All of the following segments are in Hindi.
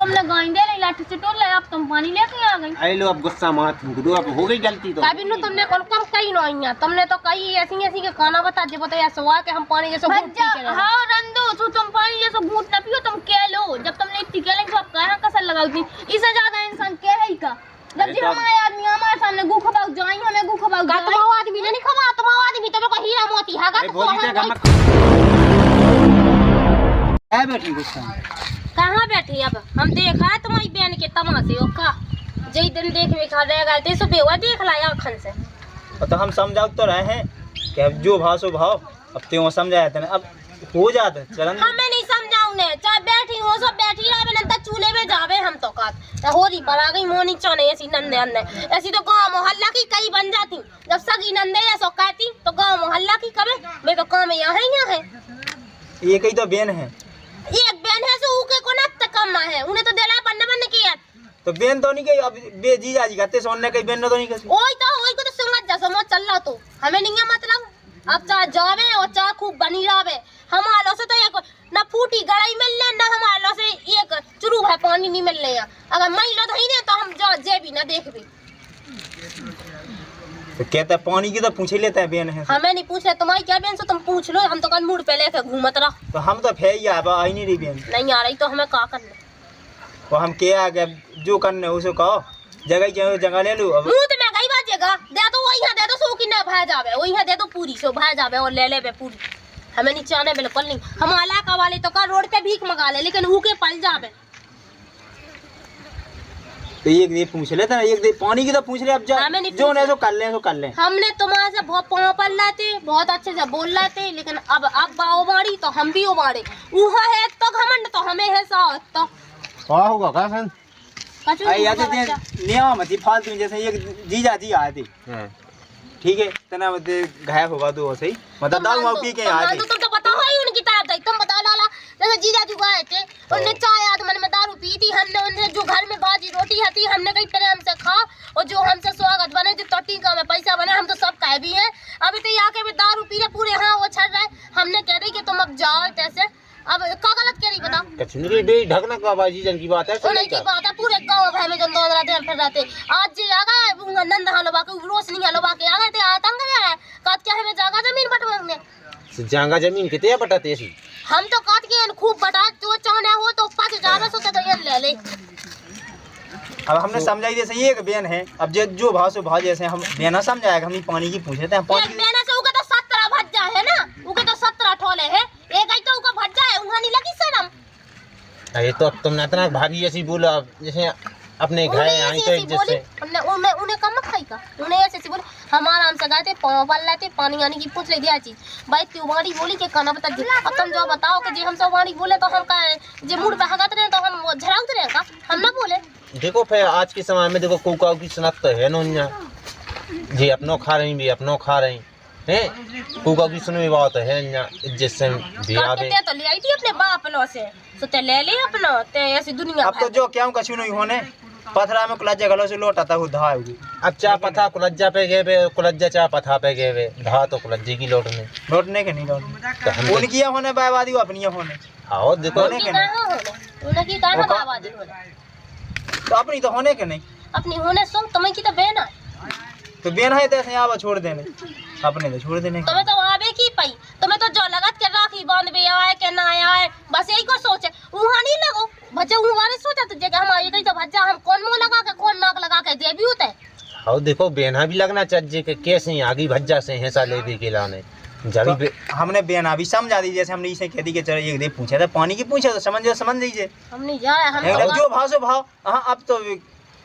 तुमने गाइंदे नहीं लाठी से टोल अब तुम पानी लेके आ गई। आई लो अब गुस्सा मत दो, अब हो गई गलती तो। अभी नु तुमने कौन कम कही नहीं है, तुमने तो कही ऐसी ऐसी के खाना बता दे बताया सवा के हम पानी जैसे घूट पी के। हां रंदो तो तुम पानी जैसे घूट ना पियो, तुम कह लो जब तुमने इतनी कह लेंगे तो आप कहां कसर लगाओगी। इससे ज्यादा इंसान क्या है का जब जी हमारे आदमी हमारे सामने गु खबाऊ जाई हमें गु खबाऊ का तुम आदमी नहीं खवा, तुम आदमी तो को हीरा मोती हागा तो है बैठी गुस्सा कहां बैठी। अब हम देखा है तुम्हारी बहन के तमाशे ओका जई दिन देख में खा रहेगा ते सो बेवा देख ला आंखन से। तो हम समझाओ तो रहे हैं कि अब जो भाव सो भाव अब ते समझाया था अब हो जाता चलन। हमें नहीं समझाऊ ने चाहे बैठी हो सब बैठी रहे न त चूल्हे में जावे हम तो काट होरी पर आ गई मोनी चने ऐसी नंदे अन्ने ऐसी तो गांव मोहल्ला की कई बन जाती। जब सगी नंदे ऐसा कहती तो गांव मोहल्ला की कबे वे तो काम यहाँ है। ये कई तो बेन है, एक बहन है सो उके को ना तकम्मा है उन्हें तो देला बनने बनने किया तो बेन तो नहीं गई अब बे जीजा जी कहते सोने कई बेन तो नहीं कसी। ओई को तो समझ जा समझ चल रहा तो हमें नहीं है मतलब। अब चाहे जावे और चाहे खूब बनी रहे हमारे से तो एक ना फूटी गड़ाई मिलने ना हमारे से एक चुरू है पानी नहीं मिलने। अगर मई लो धई ने तो हम जा जे भी ना देख भी। तो कहता पानी की तो पूछ ही लेता है बेन है। हमें नहीं पूछ रहे तुम्हारी क्या बेन से तुम पूछ लो, हम तो कल मूड पे लेके घूमत रहा। तो हम तो फे ही आई नहीं रही बेन नहीं आ रही तो हमें का करना। वो हम क्या गए जो करने उसे कहो जगह जगह ले लो। अब मुंह में गई बात जगह दे तो वही है दे तो सो की ना भाई जावे वही है दे तो पूरी सो भाई जावे और ले बे पूरी। हमें नीचे आने बिल्कुल नहीं। हम इलाका वाले तो का रोड पे भीख मंगा ले लेकिन ऊके पल जावे। तो एक दे पूछ लेते ना एक दे पानी की तो पूछ ले अब जा जो नहीं तो कर ले तो कर ले। हमने तुम्हारे से बहुत पाँव पल लाते बहुत अच्छे से बोल लाते लेकिन अब बाओ मारी तो हम भी उबारे वहाँ है तो घमंड तो हमें है साथ तो क्या होगा का सन आई आते थे नियम मत फालतू जैसे एक जीजा जी आए थे ठीक है तना घायल होगा तो सही मतलब दारू वाऊ पी के आए थे। तुम तो बताओ ही उनकी तरफ दई तुम बताओ लाला जैसे जीजा जी आए थे उन्होंने चाय आदमन में दारू पी थी हमने उनसे जो घर में भाजी रोटी आती हमने कहीं प्रेम से खा और जो हमसे स्वागत बने जो टीका में पैसा बने हम तो सब कह भी हैं। अभी तो यहाँ के भी दारू पी रहे पूरे हाँ वो छड़ रहे हमने कह रही कि तुम अब जाओ कैसे अब का गलत कह रही बताओ। कचनरी बे ढकना का बाजी जन की बात है उन्हीं की बात है पूरे गांव भर में जो दौड़ रहे फिर रहते आज जी आ गए नंद हलवा के रोशनी हलवा के आ गए थे आतंक है कद क्या हमें जागा जमीन बटवाने जागा जमीन कितने बटाते ऐसी हम तो कद के खूब बटा जो चाहना हो तो पास जावे सोचे तो ये ले ले। अब हमने समझाई जैसे ये एक बेन है अब जो भाव से भाव जैसे हम बेना समझाएगा हम पानी की पूछ लेते हैं पानी बेना से उके तो 17 भज्जा है ना उके तो 17 ठोले है एक ही तो उका भज्जा है उहां नहीं लगी शर्म। अरे तो तुमने इतना भाभी ऐसी बोला जैसे अपने घर आई तो जैसे उन्हें कम खाई का उन्हें ऐसे बोले हमारा हम सगाए थे पाल लाते पानी आने की पूछ ले दिया चीज भाई त्योहारी बोली के खाना बता दे। अब तुम जो बताओ कि जी हम सब वाणी बोले तो हम का जे मूड पे हगत रहे तो हम झराउत रहे का हम ना बोले। देखो फिर आज के समय में देखो कुकाऊ की सनत तो है ना जी अपनों खा रही भी अपनों खा रही हैं कुकाऊ की सुनने बात है ना जिससे भी आवे तो ले आई थी अपने बाप लो से तो ते ले ले अपना ते ऐसी दुनिया। अब तो जो क्या कछु नहीं होने पथरा में कुलज्जा गलो से लोटा था धा होगी। अब चा पथा कुलज्जा पे गए वे कुलज्जा चा पथा पे गए वे धा तो कुलज्जे की लौटने के नहीं लौटने उनकी होने बायवादी अपनी होने आओ देखो उनकी कहां बायवादी होने तो अपनी तो होने के नहीं अपनी होने सुन तुम्हें की तो बेन है तो बेन है तो ऐसे यहाँ छोड़ देने अपने तो छोड़ देने तुम्हें तो आवे की पई तुम्हें तो जो लगत के राखी बांध बे आए के ना आए बस यही को सोचे वहां नहीं लगो भज्जा वहां नहीं सोचा तो जगह हम आई गई तो भज्जा हम कौन मुंह लगा के कौन नाक लगा के दे भी होते आओ देखो बेना भी लगना चाहिए कि कैसे आगे भज्जा से हिस्सा ले दे के लाने तो हमने बेना भी समझा दी जैसे हमने इसे कह दी कि चलो एक दे पूछा था पानी की पूछा तो समझ लीजिए हम नहीं जाए हम जो भाव से भाव हाँ अब तो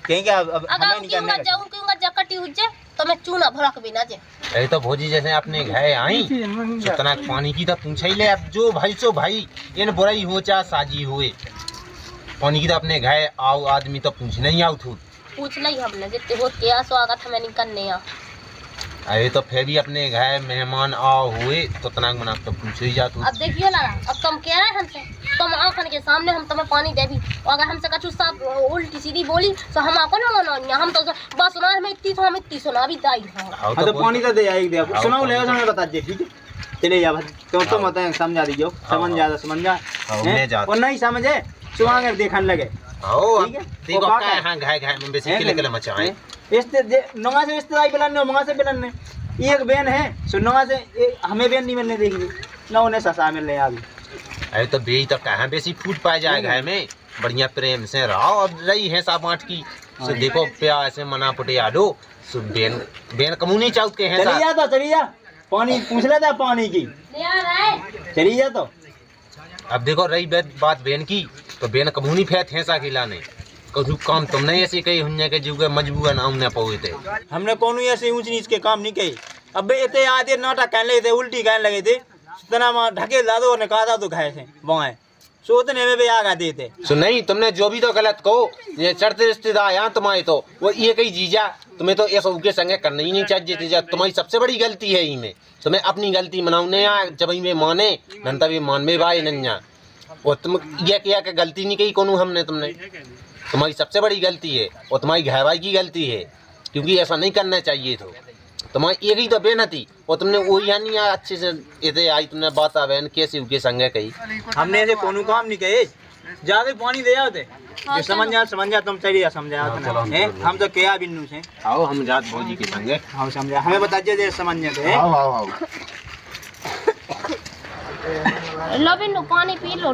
कहेंगे अब हमें नहीं करने जाऊं जकटी हुज्जे तो मैं चूना भड़क भी ना जे। अरे तो भोजी जैसे अपने घर आई इतना पानी की तो पूछा ही ले अब जो भाई सो भाई इन बुराई हो चाहे साजी हुए पानी की तो अपने घर आओ आदमी तो पूछना ही आओ थू पूछ नहीं हमने जितने हो क्या स्वागत हमें नहीं करने आ। अरे तो फिर भी अपने घर मेहमान आओ हुए तो तना मना तो पूछ ही जातू। अब देखिए ना अब तुम कह रहे हमसे तुम आंखन के सामने हम तुम्हें पानी दे भी और अगर हमसे कछु सब उल्टी सीधी बोली तो हम आपको ना मानो हम तो बस सुना हमें इतनी तो हम इतनी सुना भी दाई हां तो पानी तो दे आएगी दे सुनाओ ले हमें बता दे ठीक है चले जा तो मत समझा दीजिए समझ जा और नहीं समझे सुहागे देखने लगे आओ ठीक है? देखो वो क्या यहाँ घाय घाय में बेसी किले किले मचाए नोंगा से रिश्तेदारी बिलन नोंगा से बिलन ने एक बहन है सो नोंगा से हमें बहन नहीं मिलने देगी ना उन्हें ससा मिल रहे अभी। अरे तो बेई तो कहाँ बेसी फूट पाए जाए घाय में बढ़िया प्रेम से रहो और रही है सात आठ की सो देखो प्यार से मना पुटे आडो सो बेन बेन कमूनी चाउत के हैं चली जा तो चली जा पानी पूछ लेता पानी की चली जा तो। अब देखो रही बात बेन की तो बेन कमूनी फेंक है सा खिलाने कुछ काम तुमने ऐसे कही हुन्ने के जुगे मजबूर ना हमने पहुए थे हमने कौन ऐसे ऊंच नीच के काम नहीं कही। अब इतने आधे नाटक कहने लगे थे उल्टी कहने लगे थे इतना मां ढके ला दो ने कहा तो खाए थे बाएं सो उतने में भी आगा देते सो नहीं तुमने जो भी तो गलत कहो ये चढ़ते रिश्तेदार यहाँ तुम्हारे तो वो ये कही जीजा तुम्हें तो ऐसा उनके संगे करना ही नहीं चाहिए जीजा तुम्हारी सबसे बड़ी गलती है इनमें तुम्हें अपनी गलती मनाउने जब में माने नंता भी मान में भाई नन्या और तुम ये किया कि गलती नहीं कही कौन हमने तुमने तुम्हारी सबसे बड़ी गलती है और तुम्हारी घरवाई की गलती है क्योंकि ऐसा नहीं करना चाहिए तो तुम्हारी एक ही तो बहन थी और तुमने वो यानी अच्छे से इधर आई तुमने बात बहन कैसे उनके संगे कही हमने ऐसे कोनो काम नहीं कहे ज्यादा पानी दे जाते जो समझ जा तुम चलिए समझा हम तो क्या बिन्नू से आओ हम जात भौजी के संगे हम समझा हमें बता दे समझ जाते आओ आओ आओ लो बिन्नू पानी पी लो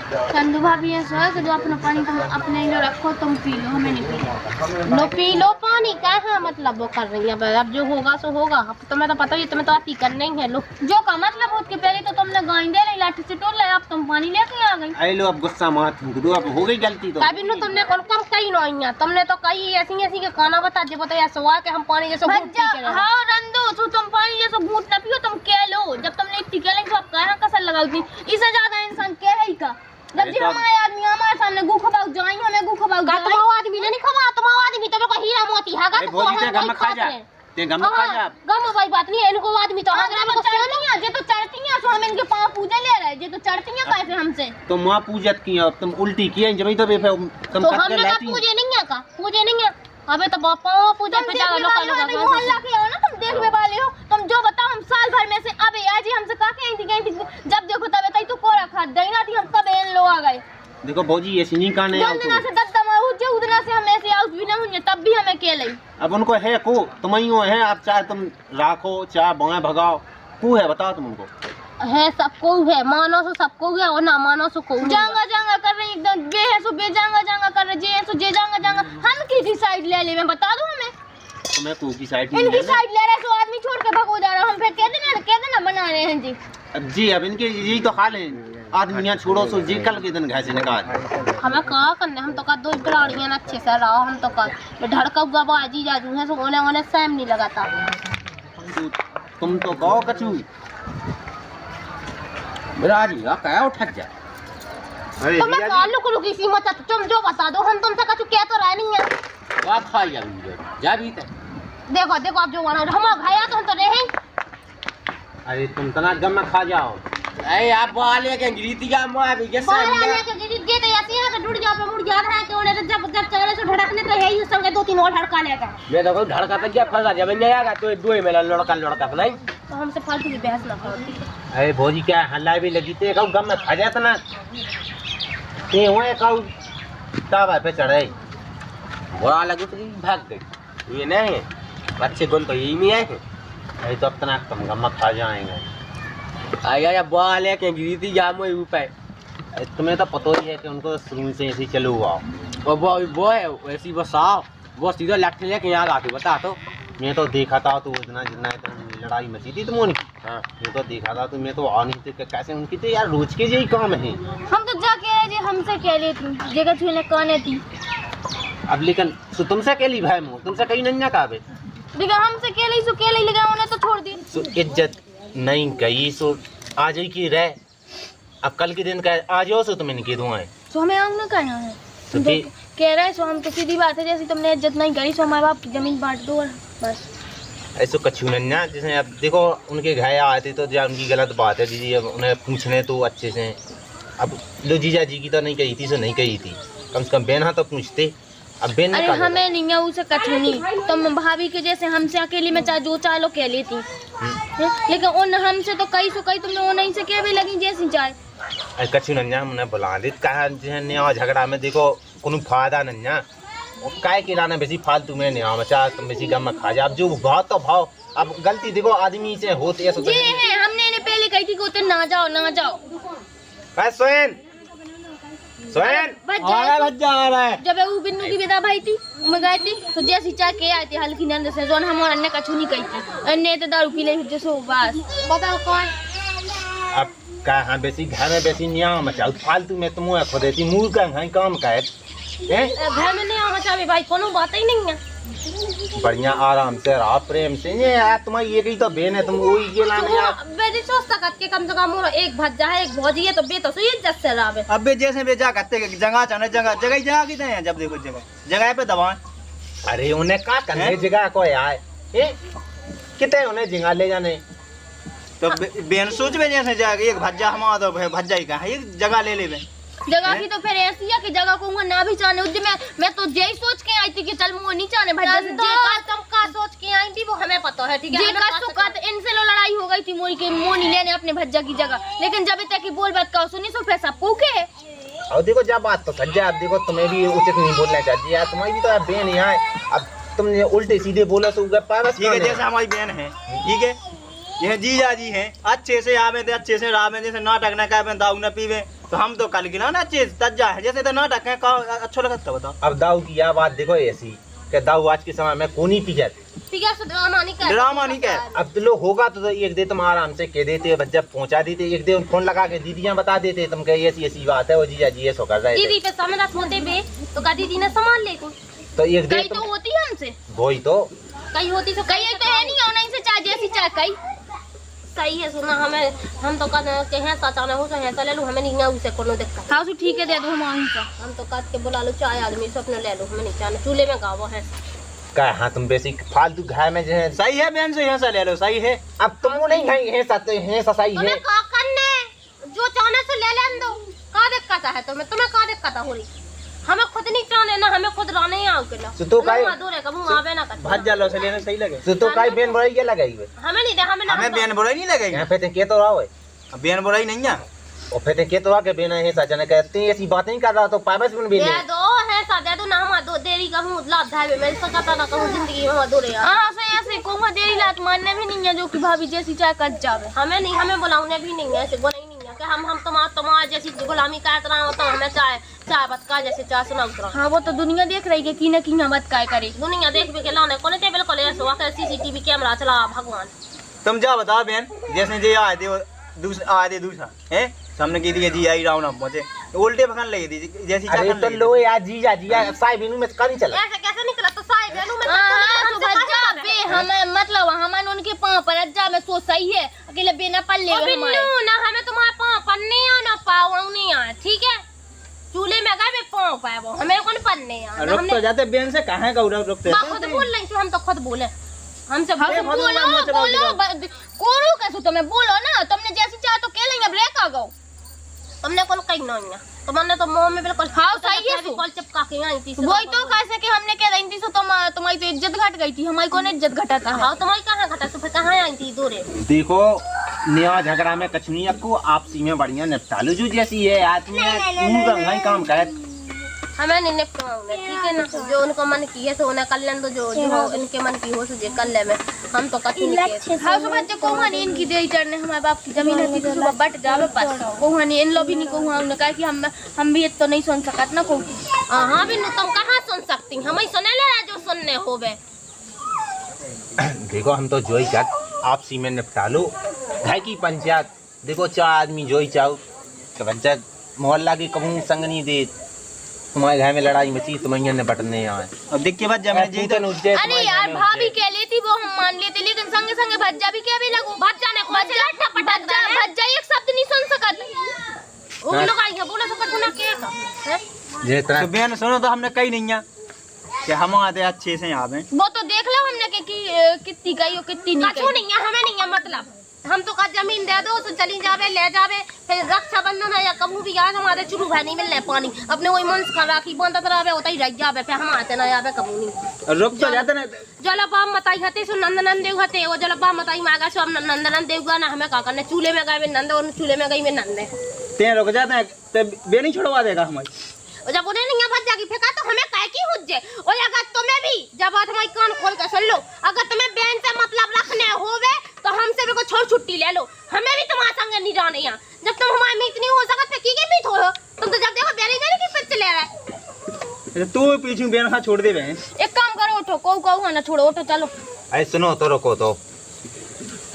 चंदू भाभी ऐसा है कि जो अपना पानी तुम अपने लिए रखो तुम पी लो हमें नहीं पी लो पानी क्या है मतलब वो कर रही है अब जो होगा सो होगा अब तुम्हें तो पता ही तुम्हें तो आती करना ही है लो जो का मतलब उसके पहले तो तुमने गाइंदे नहीं लाठी से टोल लिया अब तुम पानी लेके आ गई आई लो अब गुस्सा मत दो अब हो गई गलती तो बिन्नू तुमने कौन कम कही नहीं तुमने तो कही ऐसी ऐसी के खाना बता दे बताया सवाल के हम पानी जैसे घूंट पी के रहे। हाँ रंदो तो तुम पानी जैसे घूंट ना पियो तुम कह लो जब तुमने इतनी कह लेंगे अब कहाँ कसर लगाओगी इससे ज्यादा इंसान कह ही का जब जी हमारे आदमी हमारे सामने गु खबाऊ जाई हमें गु खबाऊ गा तुम आदमी ने नहीं खवा तुम आदमी तो को हीरा मोती हागा तो भौजी ते गम खा जा ते गम खा जा गम भाई बात नहीं है इनको आदमी तो हागा तो चढ़ती हैं जे तो चढ़ती हैं सो हम इनके पांव पूजे ले रहे जे तो चढ़ती हैं कैसे हमसे तो मां पूजत की अब तुम उल्टी किए जब तो तुम तो हमने का पूजे नहीं है का पूजे नहीं है अबे तो बापा पूजा पे जा लोग मोहल्ला के हो ना तुम देखने वाले हो तुम जो बताओ हम साल भर में से अबे आज हमसे का कहीं जब देखो तब कहीं तो कोरा खा देना थी हम तब इन लोग आ गए देखो भौजी ऐसी नहीं कहने आओ उतना से दस दम जो उतना से हम ऐसे आउट भी ना हुए तब भी हमें के लई अब उनको है को तुम्हारी हो है आप चाहे तुम राखो चाहे बाएं भगाओ को है बताओ तुम उनको है सबको है मानो सो सबको है और ना मानो सो को जांगा जांगा कर रही एकदम बे है सो बे जांगा जांगा कर रहे जे है सो जे जांगा जांगा हम की साइड ले ले मैं बता दूं हमें तुम्हें को की साइड इनकी साइड ले रहे सो आदमी छोड़ के भगो जा रहा हम फिर कह देना बना रहे हैं जी अब जी अब इनके यही तो हाल है आदमियां छोड़ो सो जी कल के दिन घर से निकाल हमें कहा करने हम तो का दो प्राणियां अच्छे से रहो हम तो का धड़का हुआ बाजी जाजू है सो ओने सैम नहीं लगाता तुम तो कहो कछु राजी का क्या उठक जा अरे तो मैं कालू को रुकी सी मत तुम जो बता दो हम तुमसे कछु कह तो रहा नहीं है बात खा जा भी देखो देखो आप जो वाला हम भाया तो हम तो रहे अरे तुम तना गम में खा जाओ अरे आप वाले के गिरीती का मां भी के बाहर आने के गिरी दे तो ऐसे है कि टूट जा पे मुड़ जा रहा है कि उन्हें जब जब चले से धड़कने तो है ही संगे दो तीन और धड़का लेगा मैं तो धड़का तक क्या फंसा जब नहीं आएगा तो दो ही में लड़का नहीं तो हमसे फालतू की बहस ना करो अरे भौजी क्या हल्ला भी लगी थे कहू गम में खा जाता ना ते हुए कहू तावा पे चढ़े बुरा लगो तो भाग गई ये नहीं है अच्छे गुण तो यही में आए हैं अरे तो अब तना तुम गम में खा जाएंगे आया या बाले के गिरीती जामो ऊपर तुम्हें तो पता ही है कि उनको शुरू से ऐसे चलो आओ और वो है वैसी बस आओ वो सीधा लट लेके यहाँ आके बता तो मैं तो देखा था तो उतना जितना लड़ाई मची थी तुम उनकी हाँ मैं तो देखा था तो मैं तो आ नहीं थी कैसे उनकी तो यार रोज के यही काम है हम तो जाके जे हमसे कह ली थी जगह छूने कहने थी अब लेकिन सो तुमसे कह ली भाई मुँह तुमसे कहीं नहीं काबे लेकिन हमसे कह ली सो कह ली लेकिन उन्हें तो छोड़ दी सो इज्जत नहीं गई सो आज ही की रह अब कल के दिन का आ जाओ सो तुम्हें कह दूँ सो हमें आंग में कहना है तो तो कह रहे सो हम तो सीधी बात है जैसे तुमने इज्जत नहीं करी सो हमारे बाप की जमीन बांट दो और बस ऐसा कछू नहीं ना जैसे अब देखो उनके घर आए थे तो जब उनकी गलत बात है दीदी अब उन्हें पूछने तो अच्छे से अब लो जीजा जी की तो नहीं कही थी सो नहीं कही थी कम से कम बहन हाँ तो पूछते अब बहन अरे हमें नहीं है उसे कछु नहीं तुम भाभी के जैसे हमसे अकेली में चाहे जो चाह लो कह लेती लेकिन उन हमसे तो कई सो कई तुमने वो नहीं से कह भी लगी जैसी चाहे अरे कछु नन्या मुने बुला दे कहा जे ने झगड़ा में देखो कोनो फायदा नन्या और काय के लाना बेसी फालतू में ने मचा तुम बेसी गम में खा जा। अब जो भाव तो भाव, अब गलती देखो आदमी से होती है जी है, हमने इन्हें पहले कही थी कि उतने ना जाओ ना जाओ। सोयन सोयन भज्जा आ रहा है। जब वो बिन्नू की बेटा भाई थी मैं गई थी तो जैसी चाय के आए थे हल्की नंद से जोन हमारा अन्य कछु नहीं कही थी, अन्य तो दारू पी ले जैसो बस बताओ कौन। अब कहाँ बेसी घर में बेसी निया मचा फालतू में तुम खो देती मूल का है काम का है घर में नहीं आना चाहे भाई, कोनो बात ही नहीं है। बढ़िया आराम से रहा प्रेम से। ये यार तुम्हारी ये कही तो बहन है, तुम वही ये लाने यार बेटी सोचता कत के कम से कम एक भज्जा है एक भौजी है तो बे तो सही इज्जत से रहा। अब बे जैसे बेजा करते जगह चाहे जगह कितने हैं, जब देखो जगह पे दबाएं। अरे उन्हें का करने जगह को यार कितने उन्हें जगह ले जाने तो बेन सोच में जैसे जाएगा एक भज्जा हमारा तो भज्जा ही का है, एक जगह ले ले जगह की तो फिर ऐसी है कि जगह को ना भी चाहने उस मैं तो यही सोच के आई थी कि चल मुझे नहीं चाहने भज्जा से तुम का सोच के आई थी वो हमें पता है। ठीक है इनसे लो लड़ाई हो गई थी मोई के मोनी लेने अपने भज्जा की जगह, लेकिन जब तक की बोल बात का सुनी सो फिर सबको के और देखो जब बात तो सज्जा, अब देखो तुम्हें भी उचित नहीं बोलना चाहिए यार, तुम्हारी भी तो बहन यहाँ है। अब तुमने उल्टे सीधे बोला तो ठीक है, जैसे हमारी बहन है ठीक है, यह जीजा जी हैं अच्छे से आवे थे अच्छे से रावे, जैसे नाटक न कहे दाऊ न पीवे तो हम तो कल गिला ना अच्छे तज्जा है, जैसे तो नाटक है अच्छा लगता बताओ। अब दाऊ की यह बात देखो ऐसी कि दाऊ आज के समय में कौन ही पी जाते ड्रामा नहीं कह। अब तो लोग होगा तो एक दे तुम आराम से कह देते बच्चा पहुंचा देते, एक दे फोन लगा के दीदियां बता देते तुम कह ऐसी बात है वो जीजा जी ऐसा कर रहे दीदी पे समझ होते बे तो का दीदी ने सामान ले तो एक दे तो होती है हमसे वही तो कहीं होती तो कहीं तो है नहीं होना इनसे चाहे जैसी चाहे कहीं सही है। सुना हमें हम तो कहते हैं सचा ना हो तो ऐसा ले लो, हमें नहीं उसे कोनो दिक्कत। हाँ ठीक है दे दो हम तो काट के बुला लो चाय आदमी से अपने ले लो, हमें नहीं चाहना चूल्हे में गाँव है का। हाँ तुम बेसी फालतू घर में जो है सही है बहन से यहाँ से ले लो सही है। अब तुम नहीं खाएंगे है सही है जो चाहने से ले लें दो का दिक्कत है तुम्हें का दिक्कत हो रही, हमें खुद नहीं चाहने ना हमें खुद रहने आओ के ना तो काई आवे ना कर भज्जा लो से लेने सही लगे तो काई बेन बुराई क्या लगाई है हमें नहीं दे हमें बेन बुराई नहीं लगेगी। यहाँ पे के तो रहा है बेन बुराई नहीं है और फिर के तो आके बेना है सच ने कहते हैं ऐसी बातें नहीं कर रहा तो पाबस में भी दे दो है सादे तो ना हम दो देरी का हूं लाभ धावे मैं इसका कहता ना कहूं जिंदगी में दो रे हां से ऐसे को हम देरी लात मानने भी नहीं है जो कि भाभी जैसी चाहे कट जावे, हमें नहीं हमें बुलाने भी नहीं है ऐसे बोले नहीं है कि हम तुम्हारा जैसी गुलामी काट रहा हो तो हमें चाय बतका जैसे चाय सुना उतरा। हां वो तो दुनिया देख रही है कि न की मत काय करे, दुनिया देख भी के लाने कोने टेबल को ले सो आके सीसीटीवी कैमरा चला भगवान। तुम जा बता बहन जैसे जे आए थे दूसरा है सामने की थी जी आई राव ना पहुंचे उल्टे भगन लगी थी जैसी अरे तो लो यार जीजा साई बिनु में कर ही चला ऐसे कैसे निकला तो साई बिनु में हमें मतलब हमें उनके पांव पर अज्जा में सो सही है अकेले बिना पल्ले हमारे ना हमें तुम्हारे पांव पर नहीं आना पाव नहीं आ ठीक है चूल्हे में गए पांव पाए वो हमें कौन पन्ने आ रुक तो जाते बेन से कहां का रुकते खुद बोल रही हम तो खुद बोले हमसे बोलो कोरो कैसे तुम्हें बोलो ना तुमने जैसी चाहे तो कह लेंगे ब्रेक आ गओ तुमने कौन कहीं नहीं है तुमने तो मुंह में बिल्कुल हाँ सही है कॉल चिपका के आई थी वही तो कैसे कि हमने कह रही थी सो तुम्हारी तो इज्जत घट गई थी हमारी कौन इज्जत घटा था। हाँ तुम्हारी कहाँ घटा तो फिर कहाँ आई थी दूरे देखो नया झगड़ा में कछुनिया को आपसी में बढ़िया निपटा लो जो जैसी है आदमी काम करे हमें नहीं निपटाऊंगे ठीक है ना जो उनको मन की है तो उन्हें कर लें तो जो इनके मन की हो सके कर ले में हम तो कछु नहीं हाँ सुबह जो कोहानी इनकी देरी चढ़ने हमारे बाप की जमीन है तो सुबह बट जावे पास कोहानी इन लोग भी नहीं कोहा उन्होंने कहा कि हम भी तो नहीं सुन सकत ना को हाँ भी तुम कहाँ सुन सकती हम ही सुने ले जो सुनने हो बे देखो हम तो जोई कर आपसी में निपटा लो घर की पंचायत देखो 4 आदमी जोई चाहो तो बच्चा मोहल्ला की कहूँ संग नहीं दे तुम्हारे घर में लड़ाई मची तुम्हें ने बटने आए अब देख के बाद जब मैं जी तो अरे यार भाभी कह लेती वो हम मान लेते लेकिन संगे संगे भज्जा भी क्या भी लगू भज्जा ने भज्जा एक शब्द नहीं सुन सकत वो लोग आई है बोला सकत ना के जे तो बहन सुनो तो हमने कही नहीं है कि हम आते अच्छे से आवे वो तो देख लो हमने कि कितनी गई हो कितनी नहीं है हमें नहीं है मतलब हम तो का जमीन दे दो तो चली जावे ले जावे फिर रक्षाबंधन है या कभी भी यार हमारे चुरू भाई नहीं मिलने पानी अपने वही मन का राखी बंद रहे होता ही रह जावे फिर हम आते ना आवे कभी नहीं रुक तो जाते ना जलपा मताई हते सो नंदनंद देव हते वो जलपा मताई मागा सो नंदनंद देव ना हमें का करने चूल्हे में गए नंद और चूल्हे में गई में नंद ते रुक जाते हैं ते बे नहीं छोड़वा देगा हमारी। और जब उन्हें नहीं भज जागी फेंका तो हमें कह की हुज्जे। और अगर तुम्हें भी जब बात हमारी कान खोल कर सुन लो, अगर तुम्हें बेन से मतलब रखने होवे तो हमसे भी को छोड़ छुट्टी ले लो, हमें भी तुम्हारे संग नहीं रहने यहाँ। जब तुम हमारे मीत नहीं हो सकते की भी हो, तुम तो जब देखो बेरी बेरी की पिच ले रहे। तू पीछे बेन खा छोड़ दे बे। एक काम करो, उठो को ना छोड़ो, उठो चलो। अरे सुनो तो रुको तो,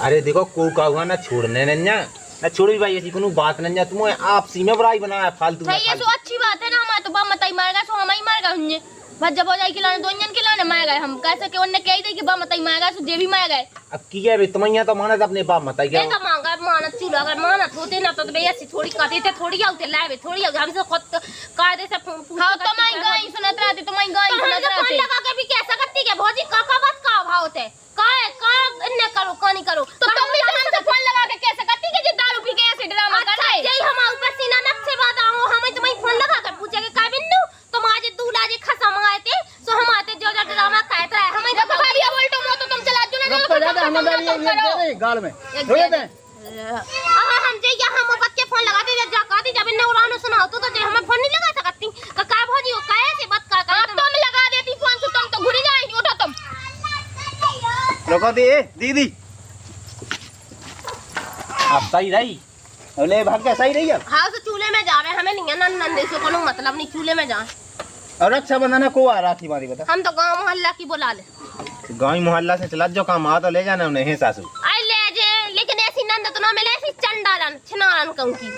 अरे देखो को का हुआ ना छोड़ने ना छोड़ी भाई, ऐसी कोनो बात नहीं, तुम आपसी में बुराई बनाया फालतू में। सही है, सो अच्छी बात है ना, हमारे तो बाप मताई मार गए, सो हम ही मार गए उन्हें। बस जब हो जाए खिलाने दो इंजन खिलाने मार गए, हम कैसे के उन्हें कह दे कि बाप मताई मार गए, सो जे भी मार गए। अब की है तुम यहाँ तो मानत अपने बाप मताई क्या तो मांगा मानत चूल्हा, अगर मानत होते ना तो भैया ऐसी थोड़ी कहते थे, थोड़ी आउते लावे, थोड़ी आउते हमसे खुद कायदे से हां तुम्हारी गाय सुनत रहते, तुम्हारी गाय सुनत रहते। फोन लगा के भी कैसा करती है भौजी, काका बात का भाव होते का इन्ने करो कानी करो। तो तुम भी हमसे फोन लगा के कैसे करती है जे दारू पी के ऐसे ड्रामा कर रहे। यही हम ऊपर सीना नक से बात आओ, हम तुम्हें फोन लगा कर पूछे के का बिन्नू तुम आज दूल्हा जी खसम आए थे, सो हम आते जो जो ड्रामा कहता है हमें देखो भाई बोलटो मो तो तुम चला जो ना तो ज्यादा हम ये गाल में हो जाते हैं। हम जे यहाँ मोहब्बत के फोन लगाते जा कहती जब इन्ने उड़ानो सुनाओ तो जे हमें फोन नहीं लगा सकती का भौजी वो कैसे बात का तुम लगा देती फोन से, तुम तो घुरी जाएंगी। उठो तुम रुको दे दीदी, अब सही रही अरे भाग के सही रही है। हाँ तो चूल्हे में जावे, हमें नहीं है नंदे से कोनो मतलब नहीं, चूल्हे में जा। और रक्षाबंधन को आ रहा थी मारी बता, हम तो गांव मोहल्ला की बुला ले, गाँव मोहल्ला से चला जो काम आ तो ले जाना उन्हें सासू। आई ले जे, लेकिन ऐसी नंद तो ना मिले, ऐसी चंडालन छिनालन कहूं की।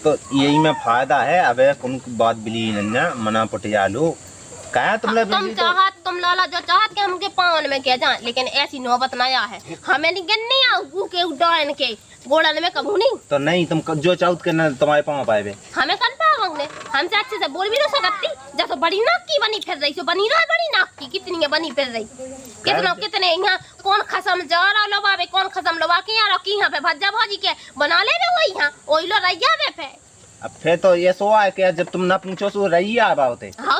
तो यही में फायदा है, अबे कौन बात बिली नन्ना मना पटियालो क्या तुम तुम चाहत तुम लाला जो चाहत के हमके पावन में क्या जाए, लेकिन ऐसी नौबत नया है हमें नहीं गन्नी आऊ के उड़ान के गोड़न में कबू नहीं। तो नहीं तुम जो चाहो के ना तुम्हारे पाँव पाए हमें कन पाओगे, हमसे अच्छे से बोल भी नहीं सकती। जब तो बड़ी नाक की बनी फिर रही, सो बनी रहा बड़ी नाक की, कितनी है बनी फिर रही, कितने यहाँ कौन खसम जा रहा लबावे, कौन खसम लबा के यहाँ रखी, यहाँ पे भज्जा भाजी के बना ले रहे वो यहाँ ओइलो रैया वे पे। अब फिर तो ये सो है कि जब तुम ना पूछो सो रही आबा होते। हाँ